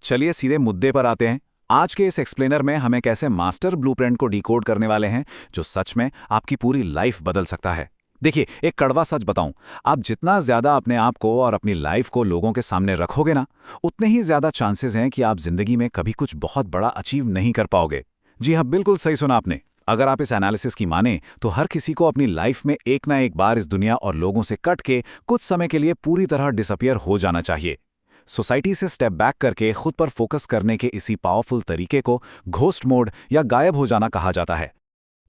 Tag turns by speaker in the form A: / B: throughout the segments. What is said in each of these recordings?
A: चलिए सीधे मुद्दे पर आते हैं। आज के इस एक्सप्लेनर में हम एक ऐसे मास्टर ब्लूप्रिंट को डिकोड करने वाले हैं जो सच में आपकी पूरी लाइफ बदल सकता है। देखिए, एक कड़वा सच बताऊं, आप जितना ज्यादा अपने आप को और अपनी लाइफ को लोगों के सामने रखोगे ना, उतने ही ज्यादा चांसेस हैं कि आप जिंदगी में कभी कुछ बहुत बड़ा अचीव नहीं कर पाओगे। जी हाँ, बिल्कुल सही सुना आपने। अगर आप इस एनालिसिस की माने तो हर किसी को अपनी लाइफ में एक ना एक बार इस दुनिया और लोगों से कट के कुछ समय के लिए पूरी तरह डिसअपियर हो जाना चाहिए। सोसाइटी से स्टेप बैक करके खुद पर फोकस करने के इसी पावरफुल तरीके को घोस्ट मोड या गायब हो जाना कहा जाता है।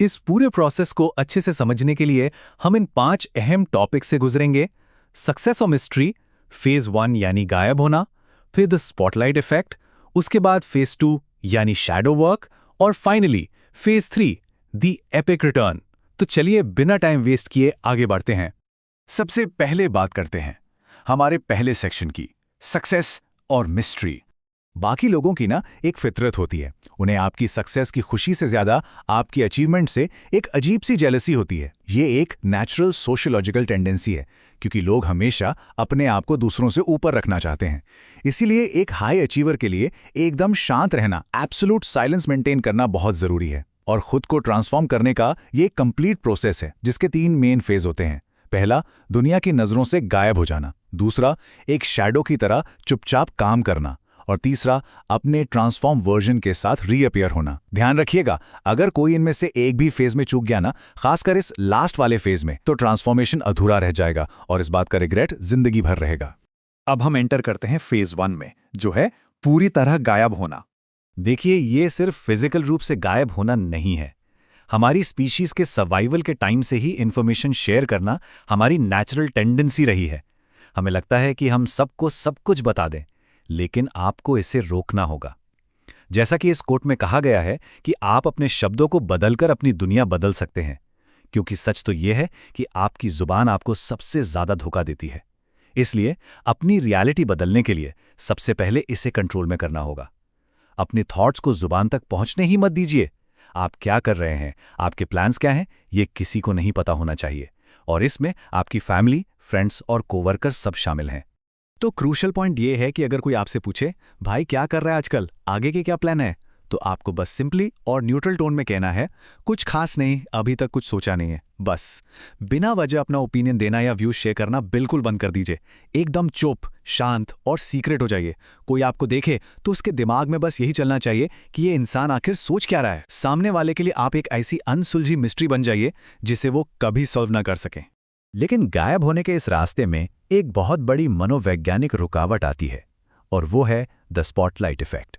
B: इस पूरे प्रोसेस को अच्छे से समझने के लिए हम इन 5 अहम टॉपिक से गुजरेंगे। सक्सेस और मिस्ट्री, फेज 1 यानी गायब होना, फिर द स्पॉटलाइट इफेक्ट, उसके बाद फेज 2 यानी शैडो वर्क, और finally phase 3 the epic return. तो चलिए बिना टाइम वेस्ट किए आगे बढ़ते हैं।
A: सबसे पहले बात करते हैं हमारे पहले सेक्शन की, सक्सेस और मिस्ट्री। बाकी लोगों की ना एक फितरत होती है, उन्हें आपकी सक्सेस की खुशी से ज्यादा आपकी अचीवमेंट से एक अजीब सी जेलसी होती है। ये एक नेचुरल सोशियोलॉजिकल टेंडेंसी है, क्योंकि लोग हमेशा अपने आप को दूसरों से ऊपर रखना चाहते हैं। इसीलिए एक हाई अचीवर के लिए एकदम शांत रहना, एब्सोल्यूट साइलेंस मेंटेन करना बहुत जरूरी है। और खुद को ट्रांसफॉर्म करने का ये एक कंप्लीट प्रोसेस है, जिसके 3 मेन फेज होते हैं। पहला, दुनिया की नजरों से गायब हो जाना। दूसरा, एक शैडो की तरह चुपचाप काम करना। और तीसरा, अपने ट्रांसफॉर्म वर्जन के साथ रीअपियर होना। ध्यान रखिएगा, अगर कोई इनमें से एक भी फेज में चूक गया ना, खासकर इस लास्ट वाले फेज में, तो ट्रांसफॉर्मेशन अधूरा रह जाएगा और इस बात का रिग्रेट जिंदगी भर रहेगा।
C: अब हम एंटर करते हैं फेज 1 में, जो है पूरी तरह गायब होना।
B: देखिए, ये सिर्फ फिजिकल रूप से गायब होना नहीं है। हमारी स्पीशीज के सर्वाइवल के टाइम से ही इंफॉर्मेशन शेयर करना हमारी नेचुरल टेंडेंसी रही है। हमें लगता है कि हम सबको सब कुछ बता दें, लेकिन आपको इसे रोकना होगा। जैसा कि इस कोट में कहा गया है कि आप अपने शब्दों को बदलकर अपनी दुनिया बदल सकते हैं, क्योंकि सच तो यह है कि आपकी जुबान आपको सबसे ज्यादा धोखा देती है। इसलिए अपनी रियलिटी बदलने के लिए सबसे पहले इसे कंट्रोल में करना होगा। अपने थॉट्स को जुबान तक पहुंचने ही मत दीजिए। आप क्या कर रहे हैं, आपके प्लान्स क्या हैं, ये किसी को नहीं पता होना चाहिए। और इसमें आपकी फैमिली, फ्रेंड्स और कोवर्कर सब शामिल हैं।
A: तो क्रूशल पॉइंट ये है कि अगर कोई आपसे पूछे, भाई क्या कर रहा है आजकल, आगे के क्या प्लान है, तो आपको बस सिंपली और न्यूट्रल टोन में कहना है, कुछ खास नहीं, अभी तक कुछ सोचा नहीं है। बस बिना वजह अपना ओपिनियन देना या व्यूज शेयर करना बिल्कुल बंद कर दीजिए। एकदम चुप, शांत और सीक्रेट हो जाइए। कोई आपको देखे तो उसके दिमाग में बस यही चलना चाहिए कि ये इंसान आखिर सोच क्या रहा है। सामने वाले के लिए आप एक ऐसी अनसुलझी मिस्ट्री बन जाइए जिसे वो कभी सॉल्व ना कर सकें।
B: लेकिन गायब होने के इस रास्ते में एक बहुत बड़ी मनोवैज्ञानिक रुकावट आती है, और वो है द स्पॉटलाइट इफेक्ट।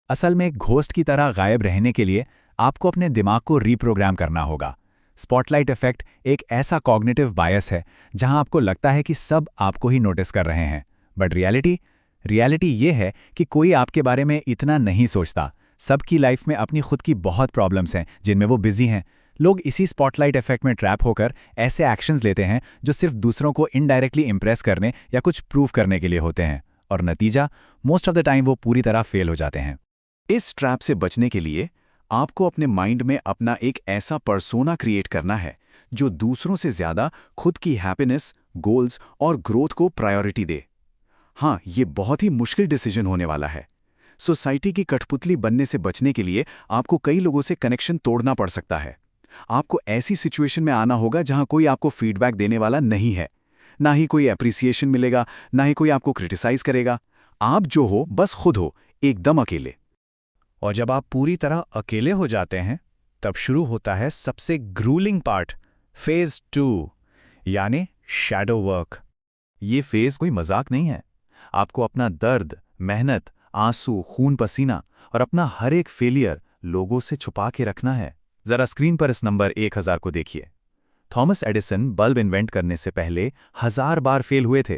B: असल में एक घोस्ट की तरह गायब रहने के लिए आपको अपने दिमाग को रीप्रोग्राम करना होगा। स्पॉटलाइट इफेक्ट एक ऐसा कॉग्निटिव बायस है जहां आपको लगता है कि सब आपको ही नोटिस कर रहे हैं, बट रियलिटी ये है कि कोई आपके बारे में इतना नहीं सोचता। सबकी लाइफ में अपनी खुद की बहुत प्रॉब्लम्स हैं जिनमें वो बिजी हैं। लोग इसी स्पॉटलाइट इफेक्ट में ट्रैप होकर ऐसे एक्शंस लेते हैं जो सिर्फ दूसरों को इनडायरेक्टली इंप्रेस करने या कुछ प्रूव करने के लिए होते हैं, और नतीजा मोस्ट ऑफ द टाइम वो पूरी तरह फेल हो जाते हैं।
A: इस ट्रैप से बचने के लिए आपको अपने माइंड में अपना एक ऐसा पर्सोना क्रिएट करना है जो दूसरों से ज्यादा खुद की हैप्पीनेस, गोल्स और ग्रोथ को प्रायोरिटी दे। हाँ, ये बहुत ही मुश्किल डिसीजन होने वाला है। सोसाइटी की कठपुतली बनने से बचने के लिए आपको कई लोगों से कनेक्शन तोड़ना पड़ सकता है। आपको ऐसी सिचुएशन में आना होगा जहां कोई आपको फीडबैक देने वाला नहीं है, ना ही कोई एप्रिसिएशन मिलेगा, ना ही कोई आपको क्रिटिसाइज करेगा। आप जो हो बस खुद हो, एकदम अकेले।
B: और जब आप पूरी तरह अकेले हो जाते हैं, तब शुरू होता है सबसे ग्रूलिंग पार्ट, फेज 2 यानी शैडो वर्क।
A: ये फेज कोई मजाक नहीं है। आपको अपना दर्द, मेहनत, आंसू, खून पसीना और अपना हर एक फेलियर लोगों से छुपा के रखना है। जरा स्क्रीन पर इस नंबर 1000 को देखिए। थॉमस एडिसन बल्ब इन्वेंट करने से पहले 1000 बार फेल हुए थे,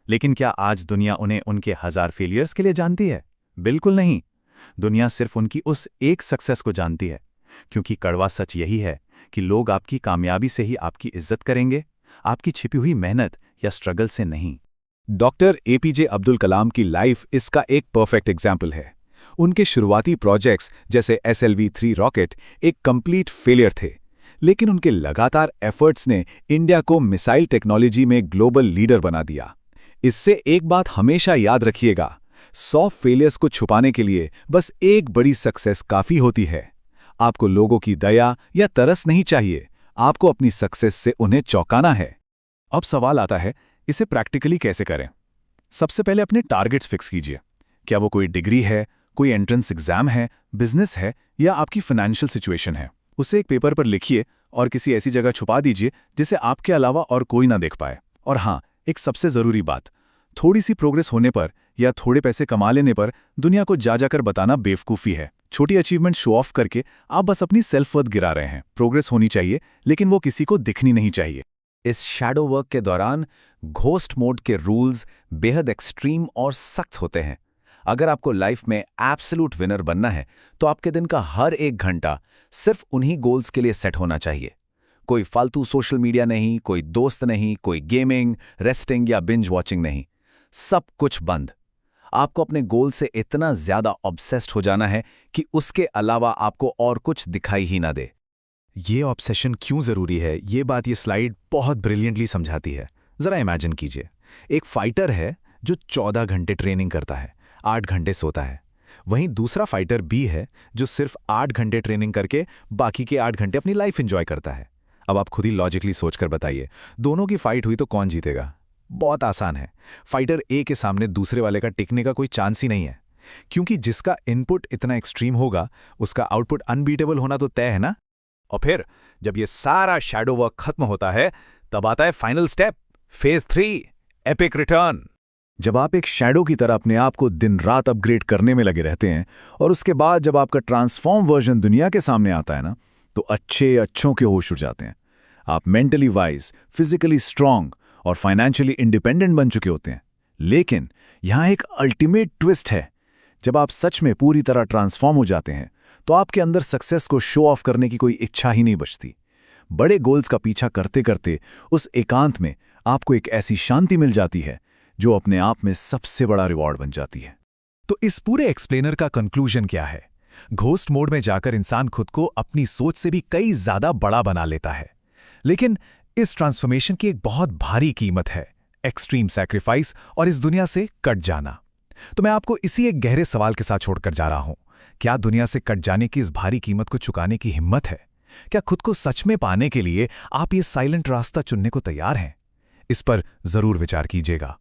A: लेकिन क्या आज दुनिया उन्हें उनके 1000 फेलियर्स के लिए जानती है? बिल्कुल नहीं। दुनिया सिर्फ उनकी उस एक सक्सेस को जानती है, क्योंकि कड़वा सच यही है कि लोग आपकी कामयाबी से ही आपकी इज्जत करेंगे, आपकी छिपी हुई मेहनत या स्ट्रगल से नहीं।
B: डॉक्टर एपीजे अब्दुल कलाम की लाइफ इसका एक परफेक्ट एग्जाम्पल है। उनके शुरुआती प्रोजेक्ट्स जैसे SLV-3 रॉकेट एक कंप्लीट फेलियर थे, लेकिन उनके लगातार एफर्ट्स ने इंडिया को मिसाइल टेक्नोलॉजी में ग्लोबल लीडर बना दिया। इससे एक बात हमेशा याद रखिएगा,
A: 100 फेलियर्स को छुपाने के लिए बस एक बड़ी सक्सेस काफ़ी होती है। आपको लोगों की दया या तरस नहीं चाहिए, आपको अपनी सक्सेस से उन्हें चौंकाना है। अब सवाल आता है, इसे प्रैक्टिकली कैसे करें? सबसे पहले अपने टारगेट्स फिक्स कीजिए। क्या वो कोई डिग्री है, कोई एंट्रेंस एग्जाम है, बिजनेस है या आपकी फाइनेंशियल सिचुएशन है? उसे एक पेपर पर लिखिए और किसी ऐसी जगह छुपा दीजिए जिसे आपके अलावा और कोई ना देख पाए। और हाँ, एक सबसे ज़रूरी बात, थोड़ी सी प्रोग्रेस होने पर या थोड़े पैसे कमा लेने पर दुनिया को जा जाकर बताना बेवकूफ़ी है। छोटी अचीवमेंट शो ऑफ करके आप बस अपनी सेल्फ वर्थ गिरा रहे हैं। प्रोग्रेस होनी चाहिए, लेकिन वो किसी को दिखनी नहीं चाहिए।
B: इस शैडो वर्क के दौरान घोस्ट मोड के रूल्स बेहद एक्सट्रीम और सख्त होते हैं। अगर आपको लाइफ में एब्सोल्यूट विनर बनना है तो आपके दिन का हर 1 घंटा सिर्फ उन्हीं गोल्स के लिए सेट होना चाहिए। कोई फालतू सोशल मीडिया नहीं, कोई दोस्त नहीं, कोई गेमिंग, रेस्टिंग या बिंज वॉचिंग नहीं, सब कुछ बंद। आपको अपने गोल से इतना ज्यादा ऑब्सेस्ड हो जाना है कि उसके अलावा आपको और कुछ दिखाई ही ना दे।
C: ये ऑब्सेशन क्यों जरूरी है, ये बात ये स्लाइड बहुत ब्रिलियंटली समझाती है। जरा इमेजिन कीजिए, एक फाइटर है जो 14 घंटे ट्रेनिंग करता है, 8 घंटे सोता है। वहीं दूसरा फाइटर बी है जो सिर्फ 8 घंटे ट्रेनिंग करके बाकी के 8 घंटे अपनी लाइफ एंजॉय करता है। अब आप खुद ही लॉजिकली सोचकर बताइए, दोनों की फाइट हुई तो कौन जीतेगा? बहुत आसान है, फाइटर ए के सामने दूसरे वाले का टिकने का कोई चांस ही नहीं है, क्योंकि जिसका इनपुट इतना एक्सट्रीम होगा उसका आउटपुट अनबीटेबल होना तो तय है ना। और फिर जब ये सारा शैडो वर्क खत्म होता है तब आता है final step, phase 3, epic return.
A: जब आप एक शैडो की तरह अपने आप को दिन रात अपग्रेड करने में लगे रहते हैं और उसके बाद जब आपका ट्रांसफॉर्म वर्जन दुनिया के सामने आता है ना, तो अच्छों के होश उड़ जाते हैं। आप मेंटली वाइज, फिजिकली स्ट्रांग और फाइनेंशियली इंडिपेंडेंट बन चुके होते हैं। लेकिन यहाँ एक अल्टीमेट ट्विस्ट है, जब आप सच में पूरी तरह ट्रांसफॉर्म हो जाते हैं तो आपके अंदर सक्सेस को शो ऑफ करने की कोई इच्छा ही नहीं बचती। बड़े गोल्स का पीछा करते करते उस एकांत में आपको एक ऐसी शांति मिल जाती है जो अपने आप में सबसे बड़ा रिवॉर्ड बन जाती है।
C: तो इस पूरे एक्सप्लेनर का कंक्लूजन क्या है? घोस्ट मोड में जाकर इंसान खुद को अपनी सोच से भी कई ज्यादा बड़ा बना लेता है, लेकिन इस ट्रांसफॉर्मेशन की एक बहुत भारी कीमत है, एक्सट्रीम सैक्रिफाइस और इस दुनिया से कट जाना। तो मैं आपको इसी एक गहरे सवाल के साथ छोड़कर जा रहा हूं, क्या दुनिया से कट जाने की इस भारी कीमत को चुकाने की हिम्मत है? क्या खुद को सच में पाने के लिए आप ये साइलेंट रास्ता चुनने को तैयार हैं? इस पर जरूर विचार कीजिएगा।